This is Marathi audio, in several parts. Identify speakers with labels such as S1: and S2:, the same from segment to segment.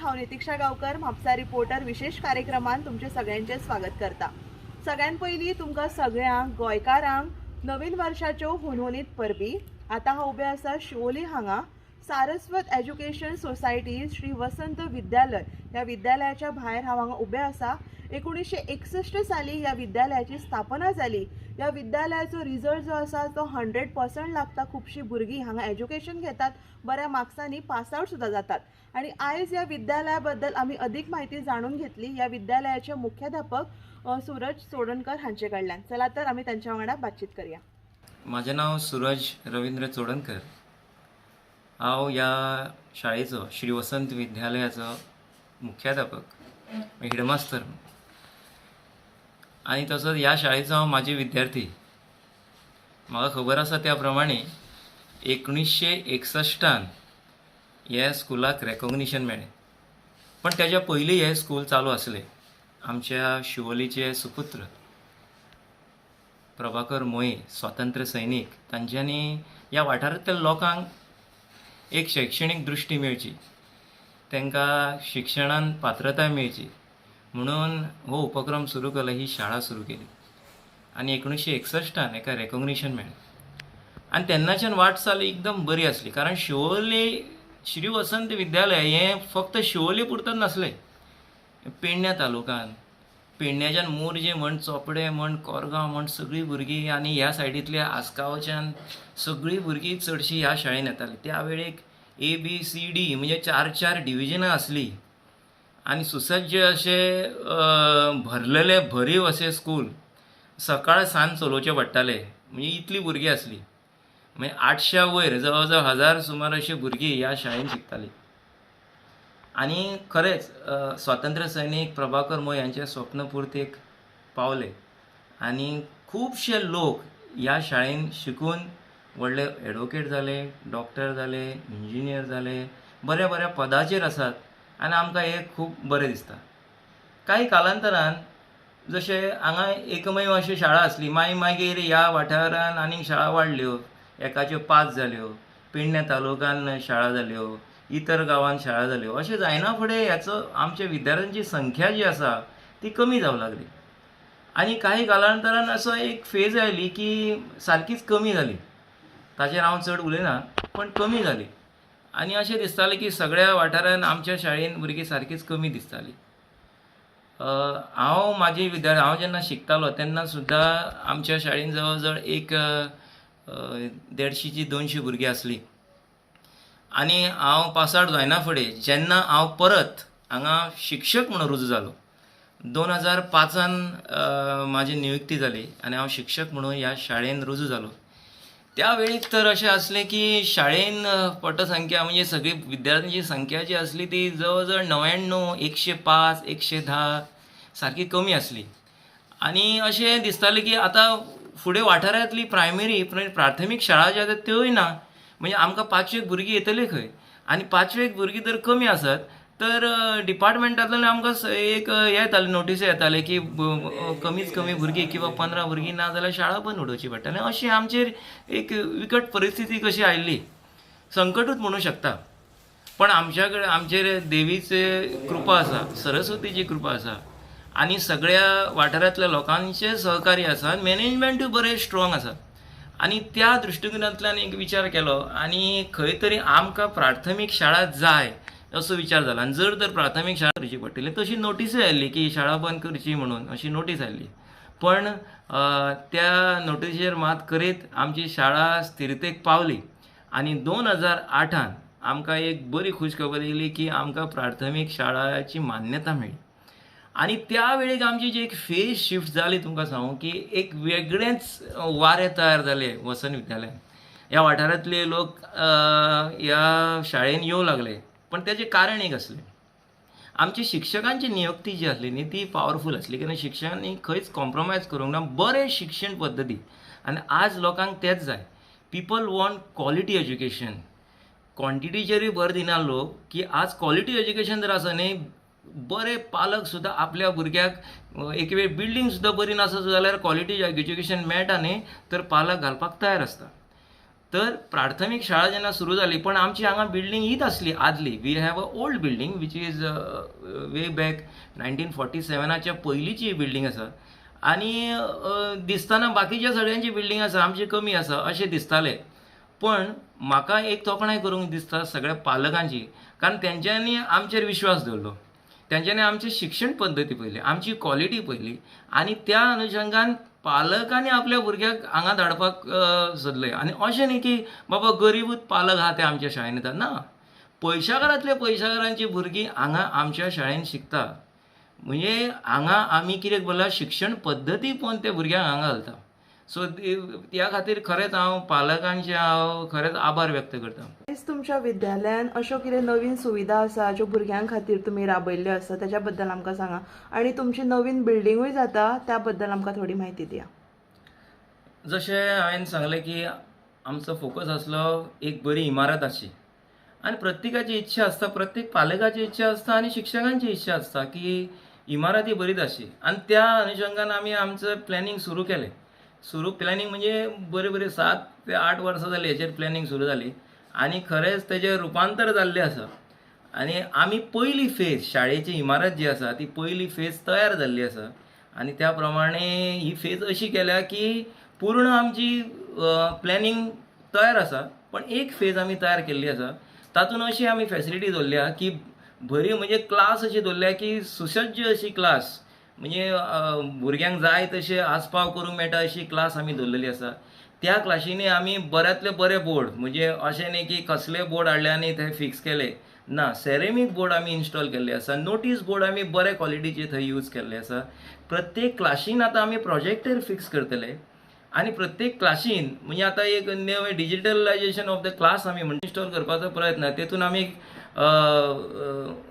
S1: हांव नितीक्षा गांवकर म्हापसा रिपोर्टर विशेष कार्यक्रमान तुमचे सगळ्यांचे स्वागत करता। सगळ्यान पयलीं तुमकां सगळ्यांक गोंयकारांक नवीन वर्षाच्यो हुनहुनीत परबी। आतां हांव उबें आसा शिवोली हांगा सारस्वत एज्युकेशन सोसायटी श्री वसंत विद्यालय ह्या विद्यालयाच्या भायर हांव हांगा उबें आसा। 1961 साली ह्या विद्यालयाची स्थापना जाली। ह्या विद्यालयाचो रिजल्ट जो आसा तो 100% लागता। खुबशीं भुरगीं हांगा एज्युकेशन घेतात, बऱ्या मार्क्सांनी पास आउट सुद्दां जातात। आणि आयज ह्या विद्यालया बद्दल आमी अदीक म्हायती जाणून घेतली ह्या विद्यालयाचे मुख्याध्यापक सूरज चोडणकर हांचे कडल्यान। चला तर आमी तांच्या वांगडा बातचीत करूया।
S2: माझे नाव सूरज रवींद्र चोडणकर। हांव ह्या शाळेचो श्री वसंत विद्यालयाचो मुख्याध्यापक हेडमास्तर आणि तसोच ह्या शाळेचो हांव माजी विद्यार्थी। म्हाका खबर आसा त्या प्रमाणे 1961 ह्या स्कुलाक रेकॉग्निशन मेळ्ळें, पण तेच्या पयलीं हें स्कूल चालू आसलें। आमच्या शिवोलीचे सुपुत्र प्रभाकर मोये स्वातंत्र्य सैनीक तांच्यांनी ह्या वाठारांतल्या लोकांक एक शैक्षणीक दृश्टी मेळची, तांकां शिक्षणांत पात्रताय मेळची म्हणून हो उपक्रम सुरू केलो, ही शाळा सुरू केली आणि 1961 हेका रेकॉग्निशन मेळ्ळें। आनी तेन्नाच्यान वाटचाल एकदम बरी आसली, कारण शिवोली श्री वसंत विद्यालय हें फक्त शिवोली पुरतच नासलें, पेडण्या तालुक्यान पेडण्याच्यान मोरजे म्हण, चोपडे म्हण, कोरगांव म्हण सगळीं भुरगीं आनी ह्या सायडींतल्या आसगांवच्यान सगळीं भुरगीं चडशीं ह्या शाळेन येतालीं। त्या वेळेक ABCD म्हणजे 4 डिविजनां आसलीं आनी सुसज्ज अशे भरलेले भरीव अशें स्कूल सकाळ सांज चलोवचें पडटालें, म्हणजे इतलीं भुरगीं आसलीं। म्हणजे 800 वयर जवळ जवळ 1000 सुमार अशी भुरगीं ह्या शाळेन शिकतालीं। आणि खरेंच स्वातंत्र्य सैनीक प्रभाकर मोये यांच्या स्वप्नपूर्तेक पावले आणि खूबशे लोक ह्या शाळेन शिकून व्हडले एडवोकेट जाले, डॉक्टर जाले, इंजिनियर जाले, बऱ्या बऱ्या पदाचेर आसात आनी आमकां हें खूब बरें दिसता। काही कालांतरान जशें हांगा एकमेव अशी शाळा आसली, मागीर ह्या वाठारान आनीक शाळा वाडल्यो, एकाच्यो 5 जाल्यो, पेडण्या तालुक्यान शाळा जाल्यो, इतर गांवांत शाळा जाल्यो। अशें जायना फुडें ह्याचो आमच्या विद्यार्थ्यांची संख्या जी आसा ती कमी जावंक लागली आनी काही कालांतरान असो एक फेज आयली की सारकीच कमी जाली। ताचेर हांव चड उलयना, पण कमी जाली आनी अशें दिसतालें की सगळ्या वाठारान आमच्या शाळेन भुरगीं सारकीच कमी दिसतालीं। हांव जेन्ना शिकतालो तेन्ना सुद्दां आमच्या शाळेन जवळ जवळ एक 150 ची 200 भुरगीं आसलीं आनी हांव पास आउट जायना फुडें जेन्ना हांव परत हांगा शिक्षक म्हणून रुजू जालो 2005 म्हाजी नियुक्ती जाली आनी हांव शिक्षक म्हणून ह्या शाळेन रुजू जालो। त्या वेळीक तर अशें आसलें की शाळेन पटसंख्या म्हणजे सगळी विद्यार्थ्यांची संख्या जी आसली ती जवळ जवळ 99, 105, 110 सारकी कमी आसली आनी अशें दिसतालें की आतां फुडें वाठारांतली प्राथमीक शाळा ज्यो आसात त्योय ना, म्हणजे आमकां 500 भुरगीं येतले खंय आनी 500 भुरगीं जर कमी आसत तर डिपार्टमेंटांतल्यान आमकां एक हें येतालें, नोटीस येताले की कमीच कमी भुरगीं किंवा 15 भुरगीं ना जाल्यार शाळा बंद उडोवची पडटली। अशी आमचेर एक विकट परिस्थिती कशी आयिल्ली, संकटूच म्हणूं शकता। पण आमचेर देवीची कृपा आसा, सरस्वतीची कृपा आसा आनी सगळ्या वाठारांतल्या लोकांचे सहकार्य आसा, मॅनेजमेंटूय बरें स्ट्रॉंग आसा आनी त्या दृश्टिकोनांतल्यान एक विचार केलो आनी खंय तरी आमकां प्राथमीक शाळा जाय असो विचार जाला आनी जर तर प्राथमीक शाळा करची पडटली तशी नोटीसूय आयिल्ली की शाळा बंद करची म्हणून, अशी नोटीस आयिल्ली। पण त्या नोटीसीचेर मात करीत आमची शाळा स्थिरतेक पावली आनी 2008 आमकां एक बरी खुशखबर येयली की आमकां प्राथमीक शाळाची मान्यता मेळ्ळी आनी त्या वेळेक आमची जी एक फेज शिफ्ट जाली तुमकां सांगू की एक वेगळेंच वारें तयार जालें वसंत विद्यालयान। ह्या वाठारांतले लोक ह्या शाळेन येवं लागले, पण तेजें कारण एक आसलें, आमची शिक्षकांची नियुक्ती जी आसली न्ही ती पॉवरफूल आसली, कित्याक शिक्षकांनी खंयच कॉम्प्रोमायज करूंक ना, बरें शिक्षण पद्दती आनी आज लोकांक तेच जाय। पीपल वॉन्ट क्वॉलिटी एज्युकेशन, क्वॉन्टिटीचेरूय भर दिना लोक की आज क्वॉलिटी एज्युकेशन जर आसा न्ही, बरे पालक सुद्दां आपल्या भुरग्याक एक वेळ बिल्डींग सुद्दां बरी नासत जाल्यार क्वॉलिटी एज्युकेशन मेळटा न्ही तर पालक घालपाक तयार आसता। तर प्राथमीक शाळा जेन्ना सुरू जाली, पण आमची हांगा बिल्डींग हीच आसली आदली. We have a old building which is way back 1947च्या पयलींची बिल्डींग आसा. आनी दिसतना बाकीच्या सगळ्यांची बिल्डींग आसा, आमची कमी आसा अशें दिसतालें. पण म्हाका एक तोखणाय करूंक दिसता सगळ्या पालकांची, कारण तेंच्यांनी आमचेर विश्वास दवरलो. तेंच्यांनी आमची शिक्षण पद्दती पळयली, आमची क्वॉलिटी पळयली, आनी त्या अनुशंगान पालकांनी आपल्या भुरग्याक हांगा धाडपाक सोदलें. आनी अशें न्ही की बाबा गरीबूच पालक आहा ते आमच्या शाळेंत येतात, ना. पयशाकारांतले पयशाकारांची भुरगीं हांगा आमच्या शाळेंत शिकता. म्हणजे हांगा आमी कितें बोरला, शिक्षण पद्दती पळोवन ते भुरग्यांक हांगा घालता. सो त्या खातीर खरेंच हांव पालकांचे खरेंच आभार व्यक्त करता.
S1: आयज तुमच्या विद्यालयान अश्यो कितें नवीन सुविधा आसा ज्यो भुरग्यां खातीर तुमी राबयल्ल्यो आसा त्याच्या बद्दल आमकां सांगा. आनी तुमची नवीन बिल्डिंगूय जाता त्या बद्दल आमकां थोडी म्हायती दिया.
S2: जशें हांवें सांगलें की आमचो फोकस आसलो एक बरी इमारत आसची. आनी प्रत्येकाची इच्छा आसता, प्रत्येक पालकाची इच्छा आसता आनी शिक्षकांची इच्छा आसता की इमारत ही बरीच आसची. आनी त्या अनुशंगान आमी आमचें प्लॅनिंग सुरू केलें. प्लॅनिंग म्हणजे बरे 7 ते 8 वर्सां जालीं हेचेर प्लॅनिंग सुरू जाली आनी खरेंच तेजें रुपांतर जाल्लें आसा. आनी आमी पयली फेज शाळेची इमारत जी आसा ती पयली फेज तयार जाल्ली आसा. आनी त्या प्रमाणे ही फेज अशी केल्या की पूर्ण आमची प्लॅनिंग तयार आसा, पण एक फेज आमी तयार केल्ली आसा. तातूंत अशी आमी फॅसिलिटी दवरल्या की बरी म्हणजे क्लास अशी दवरल्या की सुसज्ज अशी क्लास, म्हणजे भुरग्यांक जाय तशें आस्पाव करूंक मेळटा अशी क्लास आमी दवरलेली आसा. त्या क्लासींनी आमी बऱ्यांतले बरे बोर्ड, म्हणजे अशें न्ही की कसले बोर्ड हाडले आनी ते फिक्स केले, ना. सॅरेमीक बोर्ड आमी इन्स्टॉल केल्ले आसा. नोटीस बोर्ड आमी बरे क्वॉलिटीचे थंय यूज केल्ले आसा. प्रत्येक क्लासीन आतां आमी प्रोजेक्टर फिक्स करतले आनी प्रत्येक क्लासीन म्हणजे आतां एक नवे डिजिटलायजेशन ऑफ द क्लास आमी म्हणून इन्स्टॉल करपाचो प्रयत्न. तेतून आमी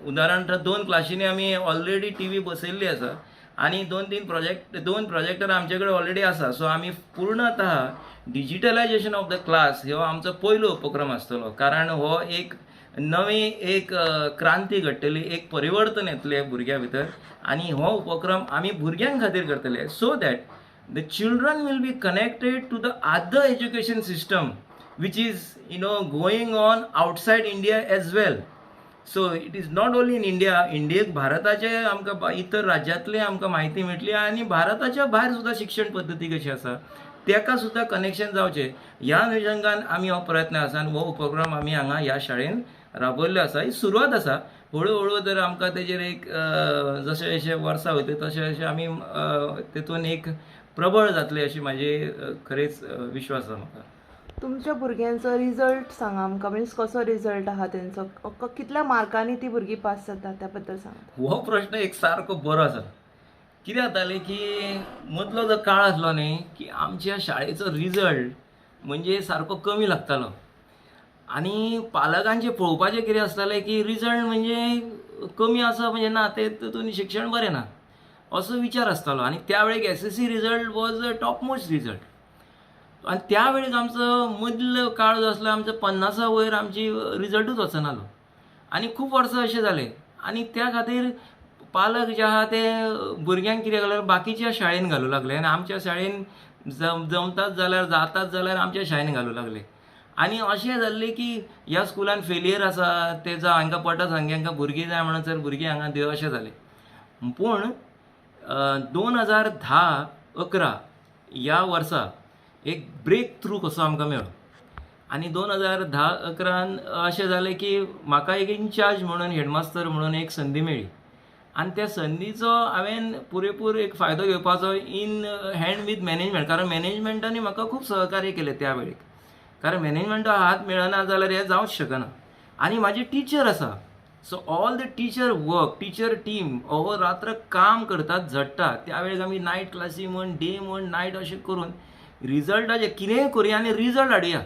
S2: उदाहरण 2 क्लासींनी आमी ऑलरेडी टीव्ही बसयल्ली आसा आनी 2 प्रोजेक्टर आमचे कडेन ऑलरेडी आसा. सो आमी पूर्णतः डिजिटलायजेशन ऑफ द क्लास हो आमचो पयलो उपक्रम आसतलो, कारण हो एक नवी एक क्रांती घडटली, एक परिवर्तन येतलें भुरग्यां भितर. आनी हो उपक्रम आमी भुरग्यां खातीर करतले, so that the children will be connected to the other education system which is going on outside India as well. So it is not only in India. इंडियेक भारताचे आमकां इतर राज्यांतले आमकां म्हायती मेळटली आनी भारताच्या भायर सुद्दां शिक्षण पद्दती कशी आसा तेका सुद्दां कनेक्शन जावचें ह्या अनुशंगान आमी हो प्रयत्न आसा आनी हो उपक्रम आमी हांगा ह्या शाळेन राबयल्लो आसा. ही सुरवात आसा. हळू तर आमकां तेजेर एक जशे जशे वर्सां वयतली तशे तशे आमी तेतून एक प्रबळ जातले अशी माझी खरेच विश्वास आसा म्हाका.
S1: तुमच्या भुरग्यांचो रिजल्ट सांगा आमकां, म्हणजे कसो रिजल्ट आहा तेंचो, कितल्या मार्कांनी ती भुरगीं पास जाता त्या बद्दल सांगा.
S2: हो प्रश्न एक सारको बरो आसा. कितें जातालें की मदलो जो काळ आसलो न्ही की आमच्या शाळेचो रिजल्ट म्हणजे सारको कमी लागतालो आनी पालकांचें पळोवपाचें कितें आसतालें की रिजल्ट म्हणजे कमी आसा म्हणजे ना, तेतून शिक्षण बरें ना असो विचार आसतालो. आनी त्या वेळेक SSC result was a top most result. आनी त्या वेळेक आमचो मदलो काळ जो आसलो आमचो 50 वयर आमची रिजल्टूच वचनालो आनी खूब वर्सां अशें जालें. आनी त्या खातीर पालक जे आहा ते भुरग्यांक कितें केलें बाकीच्या शाळेन घालूं लागले आनी आमच्या शाळेन जमतात जाल्यार आमच्या शाळेन घालूं लागले. आनी अशें जाल्लें की ह्या स्कुलान फेलियर आसा तेजो हांकां पटत हांकां भुरगीं जाय म्हणसर भुरगीं हांगा दिवं अशें जालें. पूण 2010-11 ह्या वर्सा एक ब्रेक थ्रू कसो आमकां मेळ्ळो आनी 2010-11 अशें जालें की म्हाका एक इन्चार्ज म्हणून हेडमास्तर म्हणून एक संदी मेळ्ळी आनी त्या संदीचो हांवें पुरेपूर एक फायदो घेवपाचो इन हँड विथ मॅनेजमेंट, कारण मॅनेजमेंटांनी म्हाका खूब सहकार्य केलें त्या वेळेक. कारण मॅनेजमेंटा हात मेळना जाल्यार हें जावंच शकना. आनी म्हाजी टीचर आसा, so all the teacher team अहोरात्र काम करतात, झडटात. त्या वेळेक आमी नायट क्लासी म्हण डे म्हण नायट अशें करून रिजल्टाचें कितेंय करुया आनी रिजल्ट हाडुया.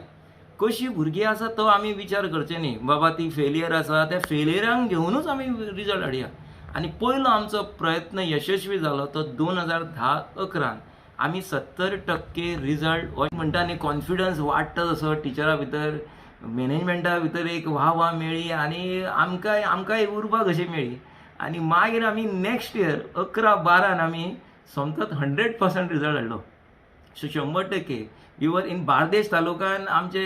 S2: कशी भुरगीं आसा तो आमी विचार करचे न्ही, बाबा ती फेलियर आसा त्या फेलियरांक घेवनूच आमी रिजल्ट हाडुया. आनी पयलो आमचो प्रयत्न यशस्वी जालो तो 2010-11 आमी 70% रिजल्ट हो म्हणटा न्ही कॉन्फिडन्स वाडटा तसो टिचरा भितर, मॅनेजमेंटा भितर एक वाह मेळ्ळी आनी आमकांय उर्बा कशी मेळ्ळी. आनी मागीर आमी नेक्स्ट इयर 11-12 आमी समजत 100% रिजल्ट हाडलो. 100% इवन इन बार्देश तालुक्यान आमचे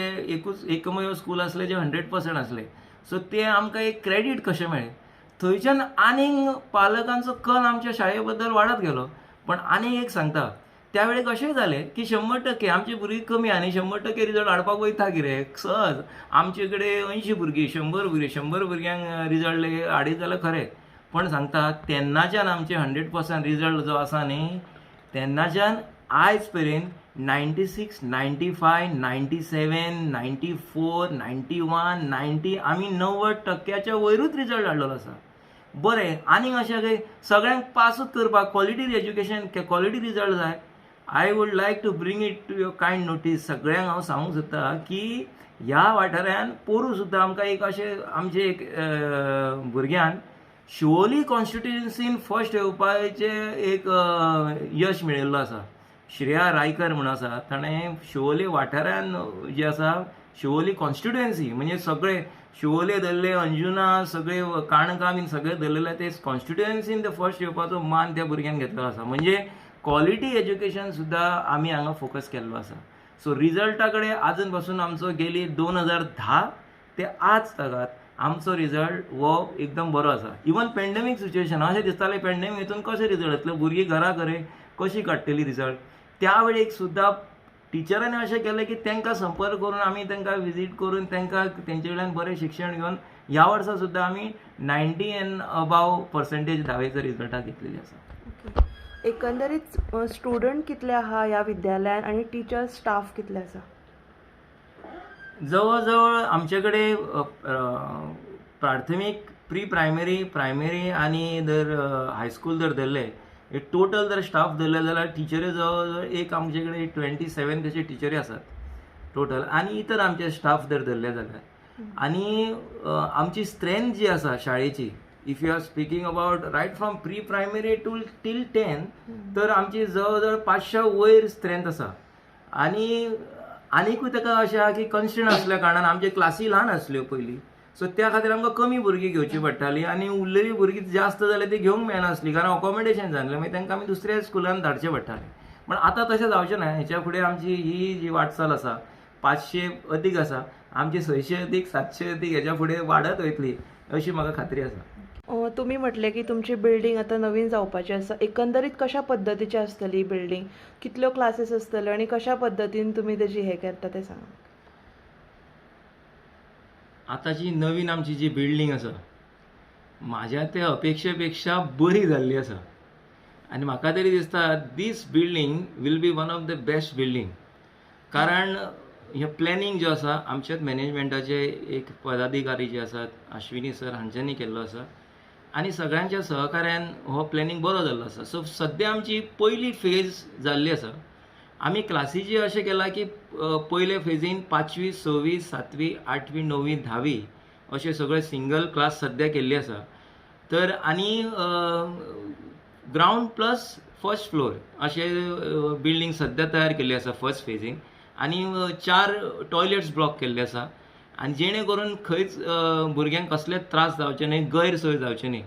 S2: एकमेव स्कूल असले जे 100% असले. सो ते आमकां एक क्रेडीट कशें मेळ्ळें. थंयच्यान आनीक पालकांचो कल आमच्या शाळे बद्दल वाडत गेलो. पण आनीक एक सांगता, त्या वेळेक अशेंय जालें की 100% आमची भुरगीं कमी आनी 100% रिजल्ट हाडपाक वयता कितें सहज. आमचे कडेन 80 भुरगीं 100 भुरग्यांक रिजल्ट हाडीत जाल्यार खरें. पण सांगता तेन्नाच्यान आमचे 100% रिजल्ट जो आसा न्ही, तेन्नाच्यान आयज पर्यंत 96, 95, 97, 94, 91, 90 आमी 90% वयरूच रिजल्ट हाडलेलो आसा. बरें, आनीक अशें काही सगळ्यांक पासूच करपाक क्वॉलिटी एज्युकेशन क्वॉलिटी रिजल्ट जाय. I would like to bring it to your kind notice. सगळ्यांक हांव सांगूंक सोदता की ह्या वाठारांत पोरूं सुद्दां आमकां एक अशें आमचे एक भुरग्यान शिवोली कॉन्स्टिट्युएन्सीन फर्स्ट येवपाचें एक यश मेळिल्लो आसा. श्रेया रायकर म्हणून आसा, ताणें शिवोली वाठारांत जे आसा शिवोली कॉन्स्टिट्युएन्सी म्हणजे सगळे शिवोले धरले, अंजुना सगळे काणकां बीन सगळे धरलेले ते कॉन्स्टिट्युएन्सीन ते फर्स्ट येवपाचो मान त्या भुरग्यांक घेतलो आसा. म्हणजे क्वॉलिटी एज्युकेशन सुद्दां आमी हांगा फोकस केल्लो आसा. सो रिजल्टा कडेन आजून पासून आमचो गेली 2010 ते आज तगात आमचो रिजल्ट हो एकदम बरो आसा. इवन पॅन्डेमीक सिच्युएशन अशें दिसतालें पॅन्डेमीक हितून कशें रिजल्ट येतलो, भुरगीं घरा घरे कशी काडटली रिजल्ट. त्या वेळेक सुद्दां टिचरांनी अशें केलें की तांकां संपर्क करून आमी तांकां विजीट करून तांकां तेंचे कडल्यान बरें शिक्षण घेवन ह्या वर्सा सुद्दां आमी 90 एंड अबाव पर्संटेज 10वेच्या रिजल्टाक घेतलेली आसा.
S1: एकंदरीत स्टुडंट कितले आहा ह्या विद्यालयान आनी टिचर्स स्टाफ कितले आसा?
S2: जवळ जवळ आमचे कडेन प्राथमीक प्री प्रायमरी आनी जर हायस्कूल जर धरले टोटल जर स्टाफ धरले जाल्यार टिचरी जवळ जवळ एक आमचे कडेन 27 तशे टिचरी आसात टोटल. आनी इतर आमचे स्टाफ जर धरले जाल्यार आनी आमची स्ट्रेंथ जी आसा शाळेची, if you are speaking about right from pre primary to till 10 तर आमची जवळ जवळ 500 वयर स्ट्रेंथ आसा. आनीकूय ताका अशें आहा की कन्स्ट्रेंट आसल्या कारणान आमचे क्लासी ल्हान आसल्यो पयलीं. सो त्या खातीर आमकां कमी भुरगीं घेवची पडटालीं आनी उरलेलीं भुरगीं जास्त जाल्यार ती घेवंक मेळनासलीं कारण अकोमोडेशन जाल्लें. मागीर तांकां आमी दुसऱ्या स्कुलान धाडचें पडटालें. पण आतां तशें जावचें ना. हेच्या फुडें आमची ही जी वाटचाल आसा 500 अदीक आसा, आमची 600 अदीक 700 अदीक हेच्या फुडें वाडत वयतली अशी म्हाका खात्री आसा.
S1: तुम्ही म्हटले की तुमची बिल्डिंग आता नवीन जावपाची आसा. एकंदरीत कशा पद्धतीची आसतली ही बिल्डिंग, कितल्यो क्लासेस आसतल्यो आणि कशा पद्धतीन तुम्ही त्याची हे करता ते सांगा.
S2: आतांची नवीन आमची जी बिल्डिंग आसा म्हाज्या त्या अपेक्षे पेक्षा बरी जाल्ली आसा. आनी म्हाका तरी दिसता this building will be one of the best building. कारण हे प्लॅनिंग जो आसा आमच्याच मॅनेजमेंटाचे एक पदाधिकारी जे आसात अश्विनी सर हांच्यांनी केल्लो आसा आनी सगळ्यांच्या सहकार्यान हो प्लॅनिंग बरो जाल्लो आसा. सो सद्या आमची पयली फेज जाल्ली आसा. आमी क्लासीची अशें केलां की पयले फेजीन 5वी 6वी 7वी 8वी 9वी 10वी अशे सगळे सिंगल क्लास सद्या केल्ली आसा. तर आनी ग्रावंड प्लस फर्स्ट फ्लोर अशे बिल्डिंग सद्या तयार केल्ली आसा फर्स्ट फेजीन. आनी 4 टॉयलेट्स ब्लॉक केल्ले आसा आनी जेणे करून खंयच भुरग्यांक कसलेच त्रास जावचे न्हय, गैरसोय जावचे न्हय.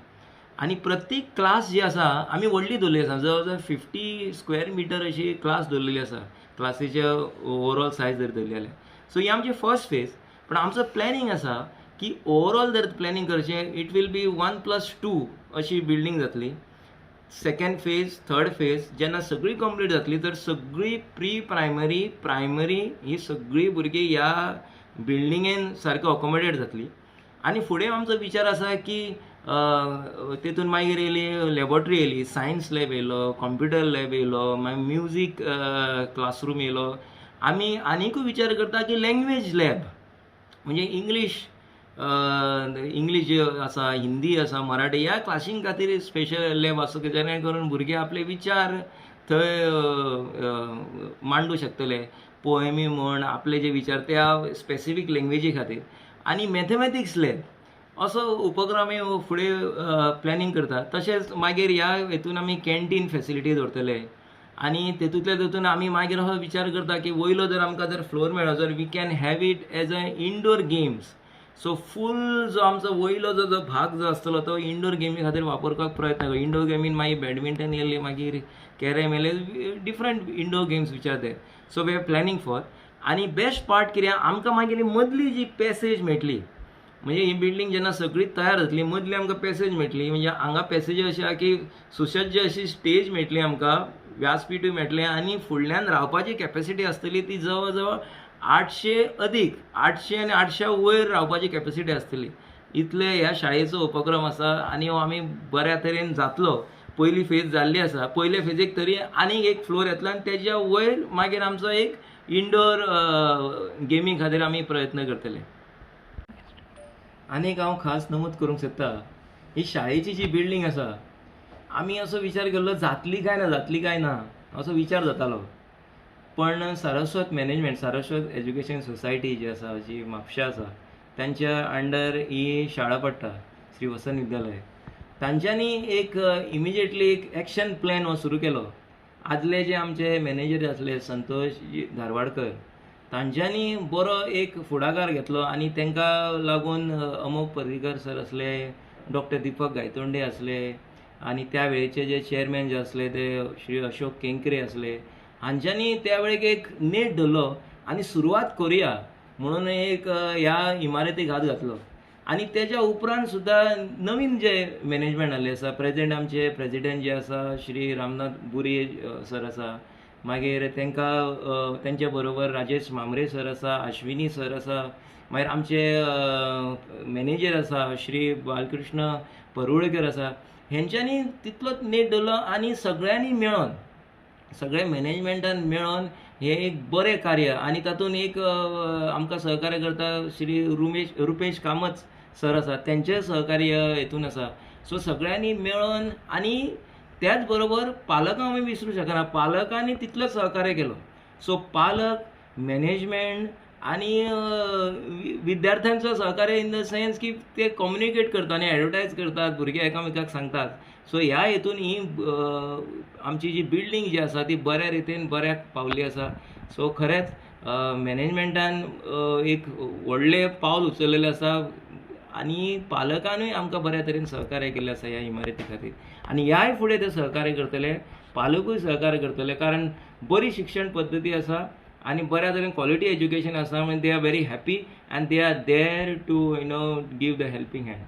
S2: आनी प्रत्येक क्लास जी आसा आमी व्हडली दवरली आसा. जवळ जवळ 50 स्क्वेअर मिटर अशी क्लास दवरलेली आसा. क्लासीचे ओवरऑल सायज जर धरली जाल्यार. सो ही आमची फर्स्ट फेज. पण आमचो प्लॅनिंग आसा की ओवरऑल जर प्लॅनिंग करचें इट वील बी 1+2 अशी बिल्डिंग जातली. सेकंड फेज थर्ड फेज जेन्ना सगळी कंप्लीट जातली तर सगळी प्री प्रायमरी ही सगळी भुरगीं ह्या बिल्डिंगेन सारकी अकोमोडेट जातली. आनी फुडें आमचो विचार आसा की तेतून मागीर येयली लॅबॉरेटरी येयली, सायन्स लॅब येयलो, कंप्युटर लॅब येयलो, मागीर म्युजीक क्लासरूम येयलो. आमी आनीकूय विचार करता की लँग्वेज लॅब म्हणजे इंग्लीश जे आसा, हिंदी आसा, मराठी ह्या क्लासीं खातीर स्पेशल लॅब आसूं की जेणे करून भुरगे आपले विचार थंय मांडूं शकतले. पोएमी म्हण आपले जे विचार त्या स्पेसिफीक लँग्वेजी खातीर. आनी मॅथमॅटिक्स लॅब असो उपक्रम फुडें प्लॅनिंग करता. तशेंच मागीर ह्या हेतून आमी कॅन्टीन फॅसिलिटी दवरतले. आनी तेतूंतल्यान आमी मागीर असो विचार करता की वयलो जर आमकां जर फ्लोर मेळ्ळो जर we can have it as a indoor games. So फूल जो आमचो वयलो जो भाग जो आसतलो तो इनडोर गेमी खातीर वापरपाक प्रयत्न करता. इनडोर गेमीन मागीर बॅडमिंटन येयली, मागीर carrom different indoor games which are there. So we are planning for. आनी बेस्ट पार्ट कितें आमकां मागीर मदली जी पॅसेज मेळटली, म्हणजे ही बिल्डींग जेन्ना सगळी तयार जातली मदली आमकां पॅसेज मेळटली. म्हणजे हांगा पॅसेज अशी आहा की सुसज्ज अशी स्टेज मेळटली आमकां, व्यासपीठूय मेळटलें आनी फुडल्यान रावपाची कॅपॅसिटी आसतली ती जवळ जवळ 800 आनी 800 वयर रावपाची कॅपॅसिटी आसतली. इतले ह्या शाळेचो उपक्रम आसा आनी हो आमी बऱ्या तरेन जातलो. पयली फेज जाल्ली आसा. पयले फेजेक तरी आनीक एक फ्लोर येतलो आनी तेज्या वयर मागीर आमचो एक इंडोर गेमी खातीर आमी प्रयत्न करतले. आनीक हांव खास नमूद करूंक सोदता, ही शाळेची जी बिल्डींग आसा आमी असो विचार केल्लो जातली काय ना असो विचार जातालो. पण Saraswat management, Saraswat education society जी आसा, जी म्हापशा आसा, तांच्या अंडर ही शाळा पडटा, श्री वसंत विद्यालय. तांच्यांनी एक इमिजिएटली एक एक्शन प्लॅन हो सुरू केलो. आदले जे आमचे मॅनेजर आसले संतोष धारवाडकर, तांच्यांनी बरो एक फुडाकार घेतलो आनी तांकां लागून अमोक पर्रीकर सर आसले, डॉक्टर दीपक गायतोंडे आसले आनी त्या वेळेचे जे चेअरमॅन जे आसले ते श्री अशोक केंकरे आसले, हांच्यांनी त्या वेळेक एक नेट धरलो आनी सुरवात करुया म्हणून एक ह्या इमारतीक हात घातलो. आनी तेज्या उपरांत सुद्दां नवीन जे मॅनेजमेंट आसले आसा, प्रेजेंट आमचे प्रेजिडेंट जे आसा श्री रामनाथ बुरी सर आसा, मागीर तेंच्या बरोबर राजेश मामरे सर आसा, अश्विनी सर आसा, मागीर आमचे मॅनेजर आसा श्री बालकृष्ण परुळेकर आसा, हेंच्यांनी तितलोच नेट धरलो आनी सगळ्यांनी मेळोन, सगळे मॅनेजमेंटान मेळोन हे एक बरें कार्य. आनी तातूंत एक आमकां सहकार्य करता श्री रुपेश कामत सर आसा, तेंचें सहकार्य हेतून आसा. सो सगळ्यांनी मेळोन आनी त्याच बरोबर पालकांक आमी विसरूंक शकना, पालकांनी तितलें सहकार्य केलो. सो पालक, मॅनेजमेंट आनी विद्यार्थ्यांचो सहकार्य इन द सेन्स की ते कम्युनिकेट करतात आनी एडवर्टायज करतात, भुरगे एकामेकाक सांगतात. सो ह्या हेतून ही आमची जी बिल्डींग जी आसा ती बऱ्या रितीन बऱ्याक पावल्ली आसा. सो खरेंच मॅनेजमेंटान एक व्हडलें पावल उचललेलें आसा आनी पालकांनूय आमकां बऱ्या तरेन सहकार्य केल्लें आसा ह्या इमारती खातीर. आनी ह्याय फुडें ते सहकार्य करतले, पालकूय सहकार्य करतले, कारण बरी शिक्षण पद्दती आसा आनी बऱ्या तरेन क्वॉलिटी एज्युकेशन आसा. म्हणजे they are very happy and they are there to give the helping hand.